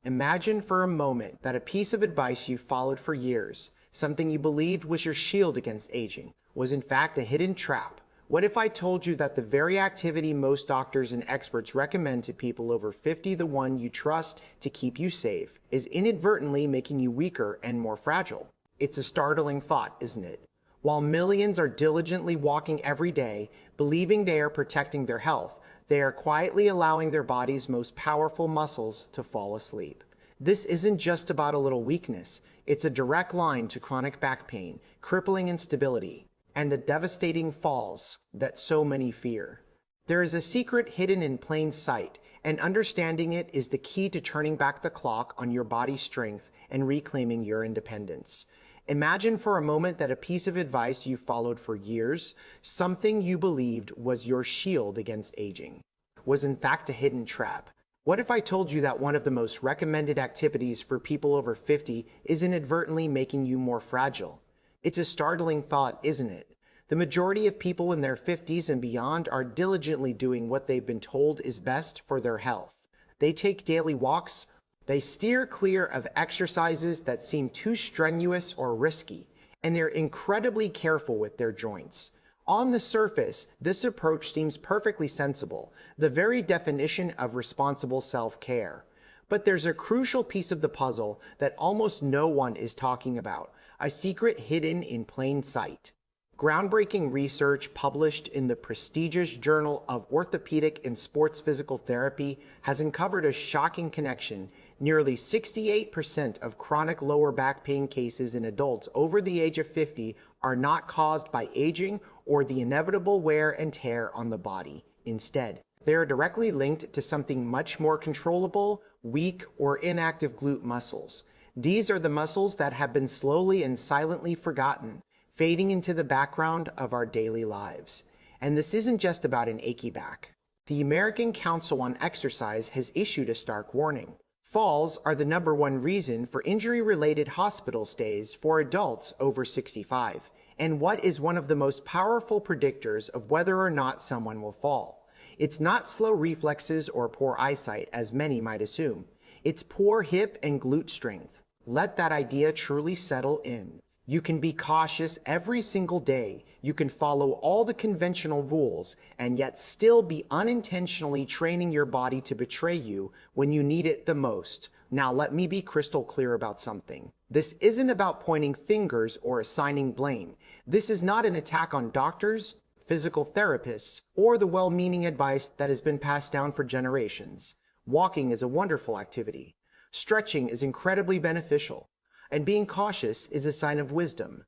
Imagine for a moment that a piece of advice you followed for years, something you believed was your shield against aging, was in fact a hidden trap. What if I told you that the very activity most doctors and experts recommend to people over 50, the one you trust to keep you safe, is inadvertently making you weaker and more fragile? It's a startling thought, isn't it? While millions are diligently walking every day, believing they are protecting their health, they are quietly allowing their body's most powerful muscles to fall asleep. This isn't just about a little weakness. It's a direct line to chronic back pain, crippling instability, and the devastating falls that so many fear. There is a secret hidden in plain sight, and understanding it is the key to turning back the clock on your body's strength and reclaiming your independence. Imagine for a moment that a piece of advice you followed for years, something you believed was your shield against aging, was in fact a hidden trap. What if I told you that one of the most recommended activities for people over 50 is inadvertently making you more fragile? It's a startling thought, isn't it? The majority of people in their 50s and beyond are diligently doing what they've been told is best for their health. They take daily walks. They steer clear of exercises that seem too strenuous or risky, and they're incredibly careful with their joints. On the surface, this approach seems perfectly sensible, the very definition of responsible self-care. But there's a crucial piece of the puzzle that almost no one is talking about, a secret hidden in plain sight. Groundbreaking research published in the prestigious Journal of Orthopedic and Sports Physical Therapy has uncovered a shocking connection. Nearly 68% of chronic lower back pain cases in adults over the age of 50 are not caused by aging or the inevitable wear and tear on the body. Instead, they are directly linked to something much more controllable: weak or inactive glute muscles. These are the muscles that have been slowly and silently forgotten, fading into the background of our daily lives. And this isn't just about an achy back. The American Council on Exercise has issued a stark warning. Falls are the #1 reason for injury-related hospital stays for adults over 65, and what is one of the most powerful predictors of whether or not someone will fall. It's not slow reflexes or poor eyesight, as many might assume. It's poor hip and glute strength. Let that idea truly settle in. You can be cautious every single day. You can follow all the conventional rules and yet still be unintentionally training your body to betray you when you need it the most. Now let me be crystal clear about something. This isn't about pointing fingers or assigning blame. This is not an attack on doctors, physical therapists, or the well-meaning advice that has been passed down for generations. Walking is a wonderful activity. Stretching is incredibly beneficial. And being cautious is a sign of wisdom.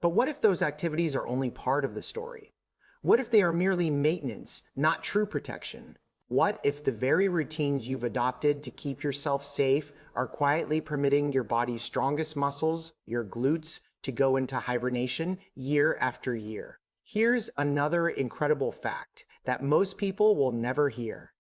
But what if those activities are only part of the story? What if they are merely maintenance, not true protection? What if the very routines you've adopted to keep yourself safe are quietly permitting your body's strongest muscles, your glutes, to go into hibernation year after year? Here's another incredible fact that most people will never hear.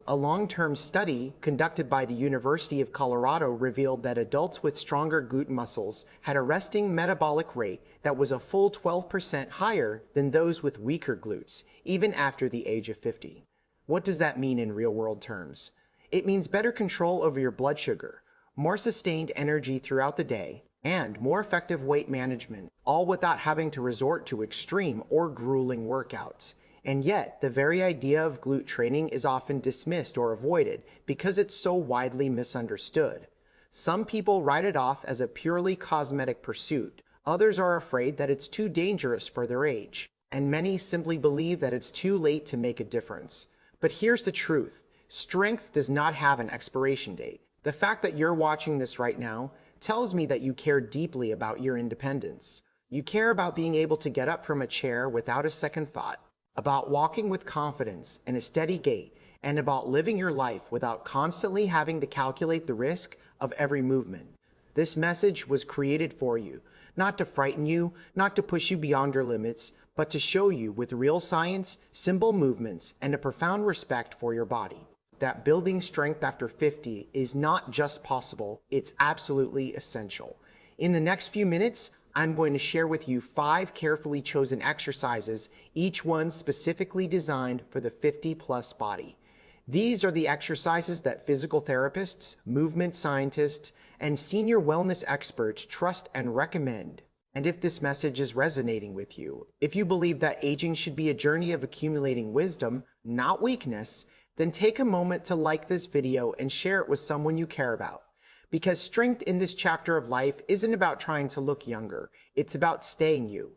A long-term study conducted by the University of Colorado revealed that adults with stronger glute muscles had a resting metabolic rate that was a full 12% higher than those with weaker glutes, even after the age of 50. What does that mean in real-world terms? It means better control over your blood sugar, more sustained energy throughout the day, and more effective weight management, all without having to resort to extreme or grueling workouts. And yet, the very idea of glute training is often dismissed or avoided because it's so widely misunderstood. Some people write it off as a purely cosmetic pursuit. Others are afraid that it's too dangerous for their age. And many simply believe that it's too late to make a difference. But here's the truth. Strength does not have an expiration date. The fact that you're watching this right now tells me that you care deeply about your independence. You care about being able to get up from a chair without a second thought, about walking with confidence and a steady gait, and about living your life without constantly having to calculate the risk of every movement. This message was created for you, not to frighten you, not to push you beyond your limits, but to show you with real science, simple movements, and a profound respect for your body, that building strength after 50 is not just possible, it's absolutely essential. In the next few minutes, I'm going to share with you 5 carefully chosen exercises, each one specifically designed for the 50-plus body. These are the exercises that physical therapists, movement scientists, and senior wellness experts trust and recommend. And if this message is resonating with you, if you believe that aging should be a journey of accumulating wisdom, not weakness, then take a moment to like this video and share it with someone you care about. Because strength in this chapter of life isn't about trying to look younger, it's about staying you.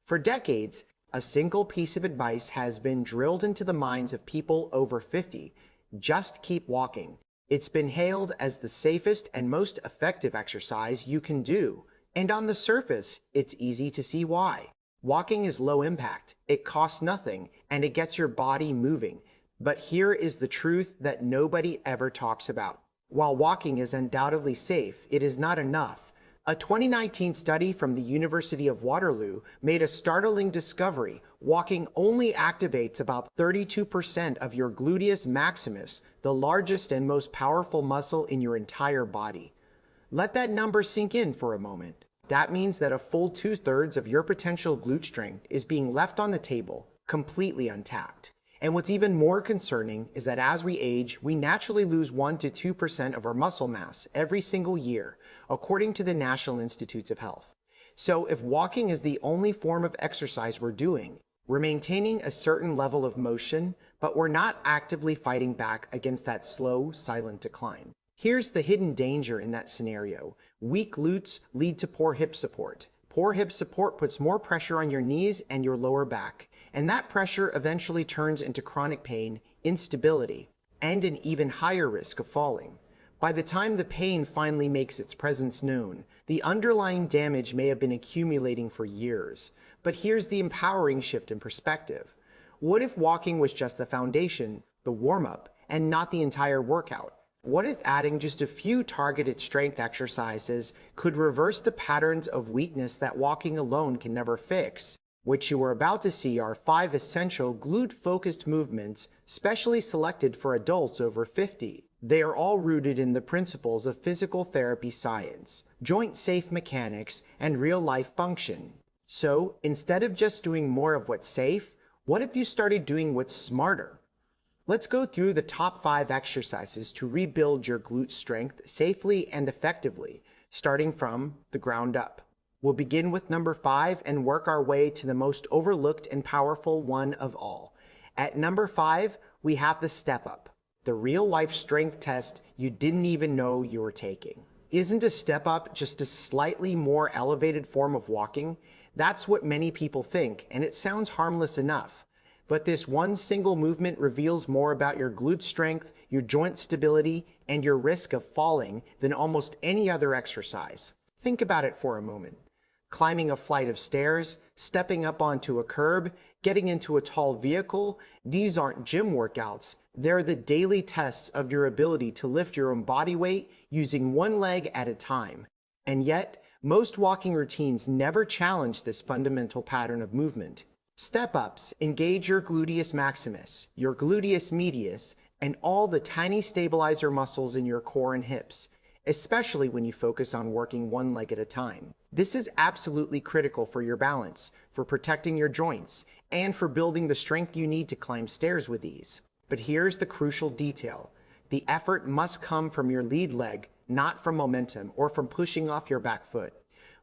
For decades, a single piece of advice has been drilled into the minds of people over 50. Just keep walking. It's been hailed as the safest and most effective exercise you can do. And on the surface, it's easy to see why. Walking is low impact, it costs nothing, and it gets your body moving. But here is the truth that nobody ever talks about. While walking is undoubtedly safe, it is not enough. A 2019 study from the University of Waterloo made a startling discovery. Walking only activates about 32% of your gluteus maximus, the largest and most powerful muscle in your entire body. Let that number sink in for a moment. That means that a full 2/3 of your potential glute strength is being left on the table, completely untapped. And what's even more concerning is that as we age, we naturally lose 1 to 2% of our muscle mass every single year, according to the National Institutes of Health. So if walking is the only form of exercise we're doing, we're maintaining a certain level of motion, but we're not actively fighting back against that slow, silent decline. Here's the hidden danger in that scenario. Weak glutes lead to poor hip support. Poor hip support puts more pressure on your knees and your lower back, and that pressure eventually turns into chronic pain, instability, and an even higher risk of falling. By the time the pain finally makes its presence known, the underlying damage may have been accumulating for years. But here's the empowering shift in perspective. What if walking was just the foundation, the warm-up, and not the entire workout? What if adding just a few targeted strength exercises could reverse the patterns of weakness that walking alone can never fix? What you are about to see are 5 essential glute-focused movements specially selected for adults over 50. They are all rooted in the principles of physical therapy science, joint-safe mechanics, and real-life function. So, instead of just doing more of what's safe, what if you started doing what's smarter? Let's go through the top 5 exercises to rebuild your glute strength safely and effectively, starting from the ground up. We'll begin with number 5 and work our way to the most overlooked and powerful one of all. At number 5, we have the step up, the real-life strength test you didn't even know you were taking. Isn't a step up just a slightly more elevated form of walking? That's what many people think, and it sounds harmless enough. But this one single movement reveals more about your glute strength, your joint stability, and your risk of falling than almost any other exercise. Think about it for a moment. Climbing a flight of stairs, stepping up onto a curb, getting into a tall vehicle, these aren't gym workouts. They're the daily tests of your ability to lift your own body weight using one leg at a time. And yet, most walking routines never challenge this fundamental pattern of movement. Step-ups engage your gluteus maximus, your gluteus medius, and all the tiny stabilizer muscles in your core and hips, especially when you focus on working one leg at a time. This is absolutely critical for your balance, for protecting your joints, and for building the strength you need to climb stairs with ease. But here's the crucial detail. The effort must come from your lead leg, not from momentum or from pushing off your back foot.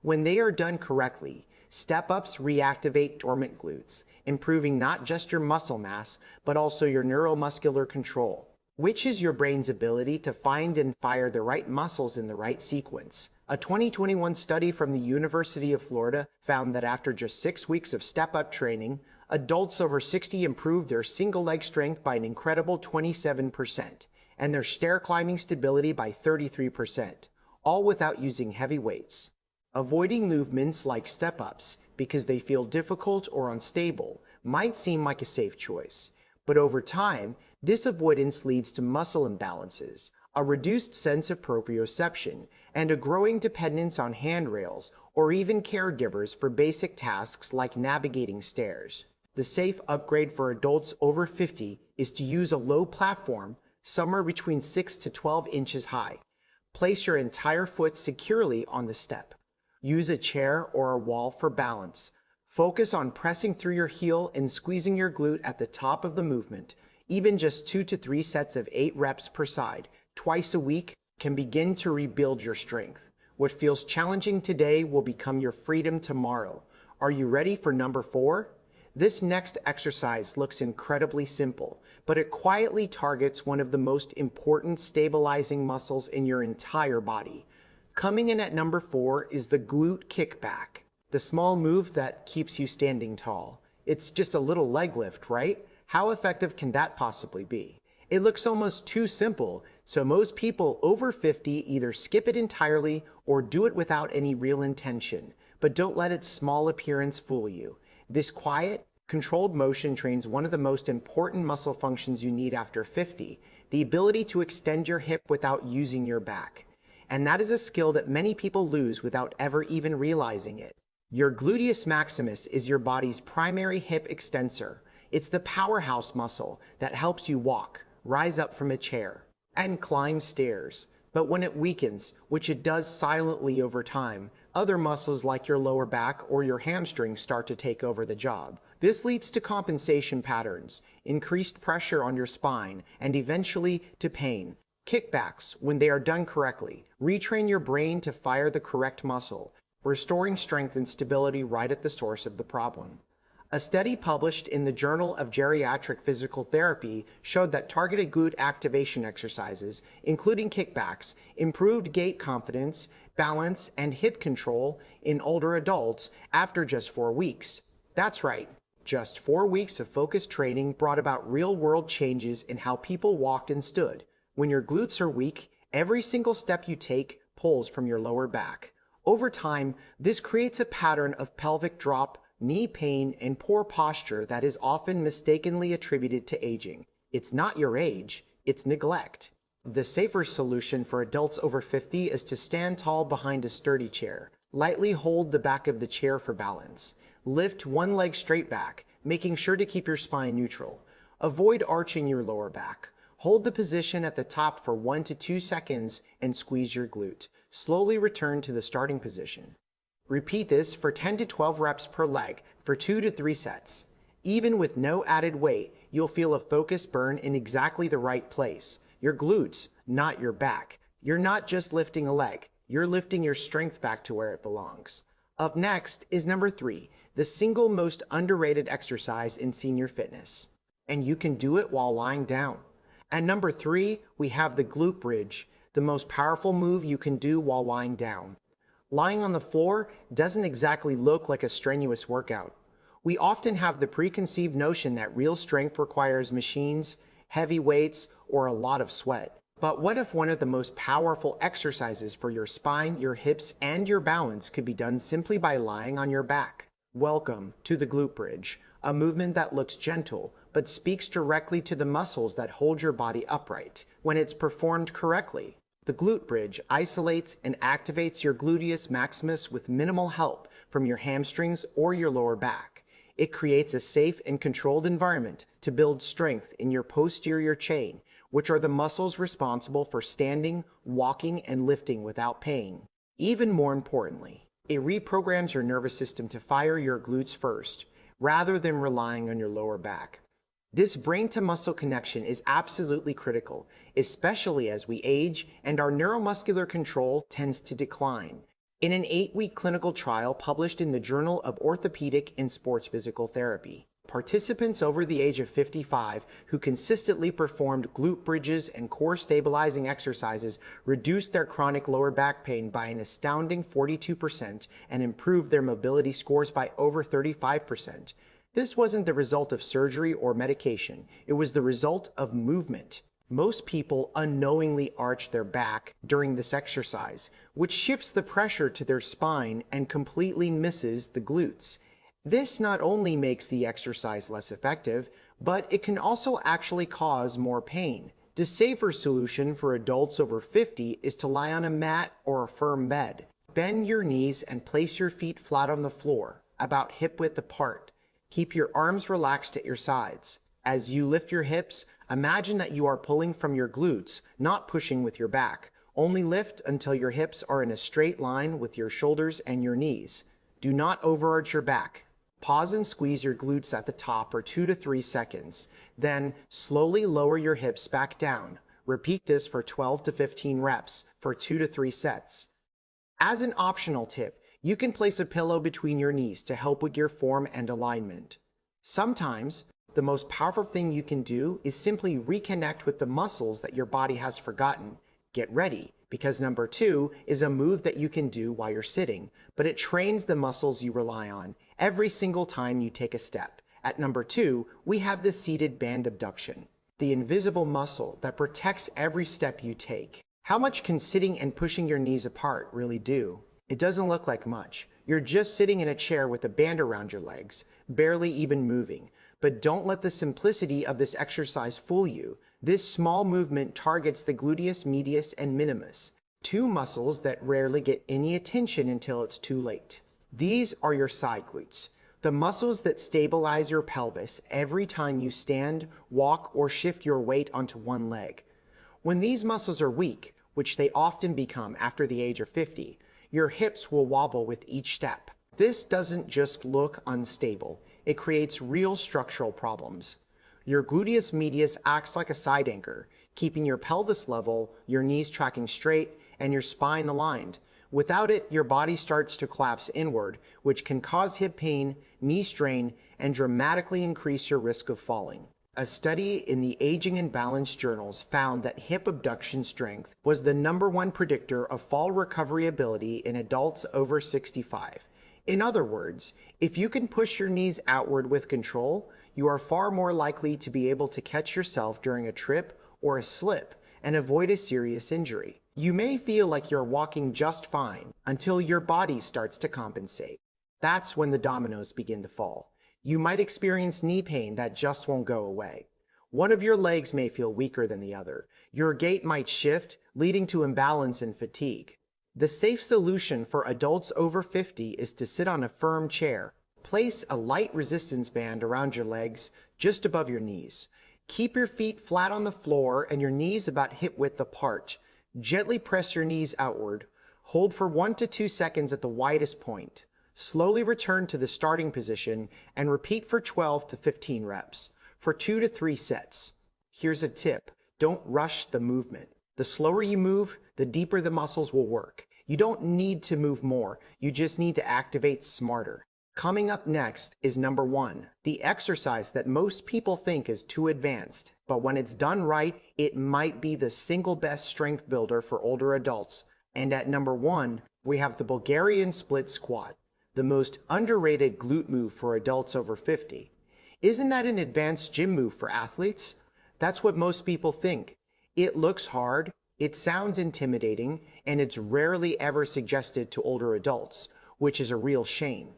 When they are done correctly, step-ups reactivate dormant glutes, improving not just your muscle mass, but also your neuromuscular control, which is your brain's ability to find and fire the right muscles in the right sequence. A 2021 study from the University of Florida found that after just 6 weeks of step-up training, adults over 60 improved their single leg strength by an incredible 27%, and their stair climbing stability by 33%, all without using heavy weights. Avoiding movements like step-ups because they feel difficult or unstable might seem like a safe choice, but over time, this avoidance leads to muscle imbalances, a reduced sense of proprioception, and a growing dependence on handrails or even caregivers for basic tasks like navigating stairs. The safe upgrade for adults over 50 is to use a low platform, somewhere between 6 to 12 inches high. Place your entire foot securely on the step. Use a chair or a wall for balance. Focus on pressing through your heel and squeezing your glute at the top of the movement. Even just 2 to 3 sets of 8 reps per side, twice a week, can begin to rebuild your strength. What feels challenging today will become your freedom tomorrow. Are you ready for number 4? This next exercise looks incredibly simple, but it quietly targets one of the most important stabilizing muscles in your entire body. Coming in at number 4 is the glute kickback, the small move that keeps you standing tall. It's just a little leg lift, right? How effective can that possibly be? It looks almost too simple, so most people over 50 either skip it entirely or do it without any real intention. But don't let its small appearance fool you. This quiet, controlled motion trains one of the most important muscle functions you need after 50, the ability to extend your hip without using your back. And that is a skill that many people lose without ever even realizing it. Your gluteus maximus is your body's primary hip extensor. It's the powerhouse muscle that helps you walk, rise up from a chair, and climb stairs. But when it weakens, which it does silently over time, other muscles like your lower back or your hamstrings start to take over the job. This leads to compensation patterns, increased pressure on your spine, and eventually to pain. Kickbacks, when they are done correctly, retrain your brain to fire the correct muscle, restoring strength and stability right at the source of the problem. A study published in the Journal of Geriatric Physical Therapy showed that targeted glute activation exercises, including kickbacks, improved gait confidence, balance, and hip control in older adults after just 4 weeks. That's right, just 4 weeks of focused training brought about real-world changes in how people walked and stood. When your glutes are weak, every single step you take pulls from your lower back. Over time, this creates a pattern of pelvic drop, knee pain, and poor posture that is often mistakenly attributed to aging. It's not your age, it's neglect. The safer solution for adults over 50 is to stand tall behind a sturdy chair. Lightly hold the back of the chair for balance. Lift one leg straight back, making sure to keep your spine neutral. Avoid arching your lower back. Hold the position at the top for 1 to 2 seconds and squeeze your glute. Slowly return to the starting position. Repeat this for 10 to 12 reps per leg for 2 to 3 sets. Even with no added weight, you'll feel a focused burn in exactly the right place. Your glutes, not your back. You're not just lifting a leg, you're lifting your strength back to where it belongs. Up next is number 3, the single most underrated exercise in senior fitness. And you can do it while lying down. At number 3, we have the glute bridge, the most powerful move you can do while lying down. Lying on the floor doesn't exactly look like a strenuous workout. We often have the preconceived notion that real strength requires machines, heavy weights, or a lot of sweat. But what if one of the most powerful exercises for your spine, your hips, and your balance could be done simply by lying on your back? Welcome to the glute bridge, a movement that looks gentle, but speaks directly to the muscles that hold your body upright. When it's performed correctly, the glute bridge isolates and activates your gluteus maximus with minimal help from your hamstrings or your lower back. It creates a safe and controlled environment to build strength in your posterior chain, which are the muscles responsible for standing, walking, and lifting without pain. Even more importantly, it reprograms your nervous system to fire your glutes first, rather than relying on your lower back. This brain-to-muscle connection is absolutely critical, especially as we age and our neuromuscular control tends to decline. In an 8-week clinical trial published in the Journal of Orthopedic and Sports Physical Therapy, participants over the age of 55 who consistently performed glute bridges and core stabilizing exercises reduced their chronic lower back pain by an astounding 42% and improved their mobility scores by over 35%. This wasn't the result of surgery or medication. It was the result of movement. Most people unknowingly arch their back during this exercise, which shifts the pressure to their spine and completely misses the glutes. This not only makes the exercise less effective, but it can also actually cause more pain. The safer solution for adults over 50 is to lie on a mat or a firm bed. Bend your knees and place your feet flat on the floor, about hip-width apart. Keep your arms relaxed at your sides. As you lift your hips, imagine that you are pulling from your glutes, not pushing with your back. Only lift until your hips are in a straight line with your shoulders and your knees. Do not overarch your back. Pause and squeeze your glutes at the top for 2 to 3 seconds. Then slowly lower your hips back down. Repeat this for 12 to 15 reps for 2 to 3 sets. As an optional tip, you can place a pillow between your knees to help with your form and alignment. Sometimes, the most powerful thing you can do is simply reconnect with the muscles that your body has forgotten. Get ready, because number 2 is a move that you can do while you're sitting, but it trains the muscles you rely on every single time you take a step. At number 2, we have the seated band abduction, the invisible muscle that protects every step you take. How much can sitting and pushing your knees apart really do? It doesn't look like much. You're just sitting in a chair with a band around your legs, barely even moving. But don't let the simplicity of this exercise fool you. This small movement targets the gluteus medius and minimus, 2 muscles that rarely get any attention until it's too late. These are your side glutes, the muscles that stabilize your pelvis every time you stand, walk, or shift your weight onto one leg. When these muscles are weak, which they often become after the age of 50, your hips will wobble with each step. This doesn't just look unstable. It creates real structural problems. Your gluteus medius acts like a side anchor, keeping your pelvis level, your knees tracking straight, and your spine aligned. Without it, your body starts to collapse inward, which can cause hip pain, knee strain, and dramatically increase your risk of falling. A study in the Aging and Balance journals found that hip abduction strength was the #1 predictor of fall recovery ability in adults over 65. In other words, if you can push your knees outward with control, you are far more likely to be able to catch yourself during a trip or a slip and avoid a serious injury. You may feel like you're walking just fine until your body starts to compensate. That's when the dominoes begin to fall. You might experience knee pain that just won't go away. One of your legs may feel weaker than the other. Your gait might shift, leading to imbalance and fatigue. The safe solution for adults over 50 is to sit on a firm chair. Place a light resistance band around your legs, just above your knees. Keep your feet flat on the floor and your knees about hip width apart. Gently press your knees outward. Hold for 1 to 2 seconds at the widest point. Slowly return to the starting position and repeat for 12 to 15 reps, for 2 to 3 sets. Here's a tip: don't rush the movement. The slower you move, the deeper the muscles will work. You don't need to move more, you just need to activate smarter. Coming up next is number 1, the exercise that most people think is too advanced, but when it's done right, it might be the single best strength builder for older adults. And at number 1, we have the Bulgarian split squat, the most underrated glute move for adults over 50. Isn't that an advanced gym move for athletes? That's what most people think. It looks hard, it sounds intimidating, and it's rarely ever suggested to older adults, which is a real shame.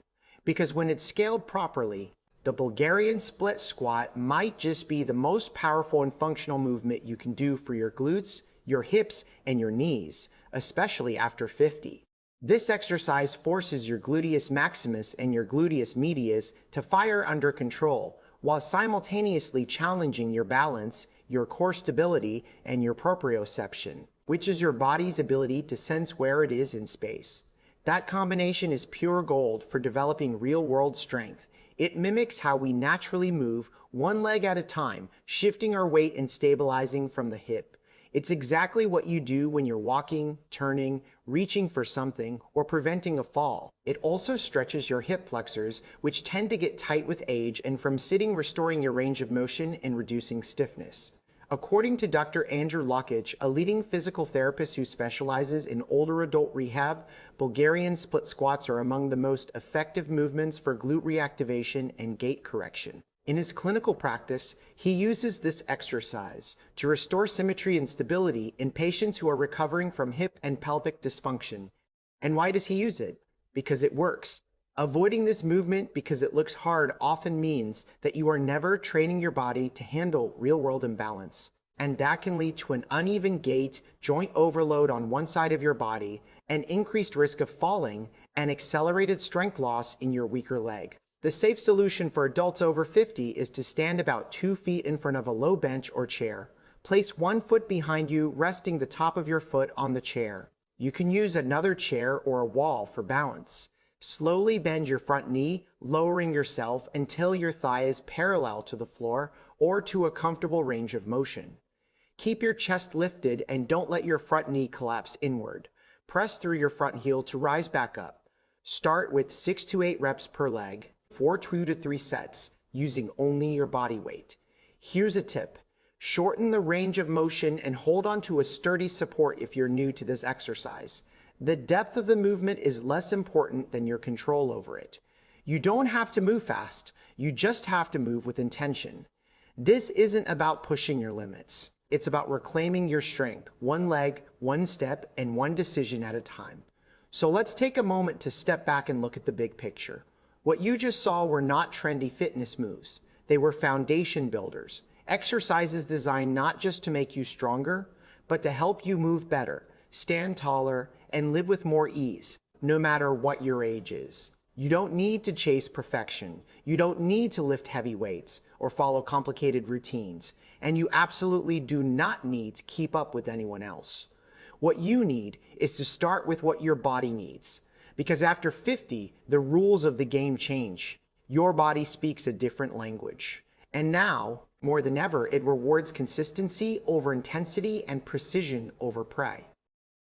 Because when it's scaled properly, the Bulgarian split squat might just be the most powerful and functional movement you can do for your glutes, your hips, and your knees, especially after 50. This exercise forces your gluteus maximus and your gluteus medius to fire under control, while simultaneously challenging your balance, your core stability, and your proprioception, which is your body's ability to sense where it is in space. That combination is pure gold for developing real-world strength. It mimics how we naturally move, one leg at a time, shifting our weight and stabilizing from the hip. It's exactly what you do when you're walking, turning, reaching for something, or preventing a fall. It also stretches your hip flexors, which tend to get tight with age, and from sitting, restoring your range of motion and reducing stiffness. According to Dr. Andrew Lukic, a leading physical therapist who specializes in older adult rehab, Bulgarian split squats are among the most effective movements for glute reactivation and gait correction. In his clinical practice, he uses this exercise to restore symmetry and stability in patients who are recovering from hip and pelvic dysfunction. And why does he use it? Because it works. Avoiding this movement because it looks hard often means that you are never training your body to handle real-world imbalance. And that can lead to an uneven gait, joint overload on one side of your body, an increased risk of falling, and accelerated strength loss in your weaker leg. The safe solution for adults over 50 is to stand about 2 feet in front of a low bench or chair. Place 1 foot behind you, resting the top of your foot on the chair. You can use another chair or a wall for balance. Slowly bend your front knee, lowering yourself until your thigh is parallel to the floor or to a comfortable range of motion. Keep your chest lifted and don't let your front knee collapse inward. Press through your front heel to rise back up. Start with 6 to 8 reps per leg, for 2 to 3 sets, using only your body weight. Here's a tip. Shorten the range of motion and hold on to a sturdy support if you're new to this exercise. The depth of the movement is less important than your control over it. You don't have to move fast, you just have to move with intention. This isn't about pushing your limits. It's about reclaiming your strength, one leg, one step, and one decision at a time. So let's take a moment to step back and look at the big picture. What you just saw were not trendy fitness moves. They were foundation builders. Exercises designed not just to make you stronger, but to help you move better, stand taller, and live with more ease, no matter what your age is. You don't need to chase perfection. You don't need to lift heavy weights or follow complicated routines. And you absolutely do not need to keep up with anyone else. What you need is to start with what your body needs. Because after 50, the rules of the game change. Your body speaks a different language. And now, more than ever, it rewards consistency over intensity and precision over prey.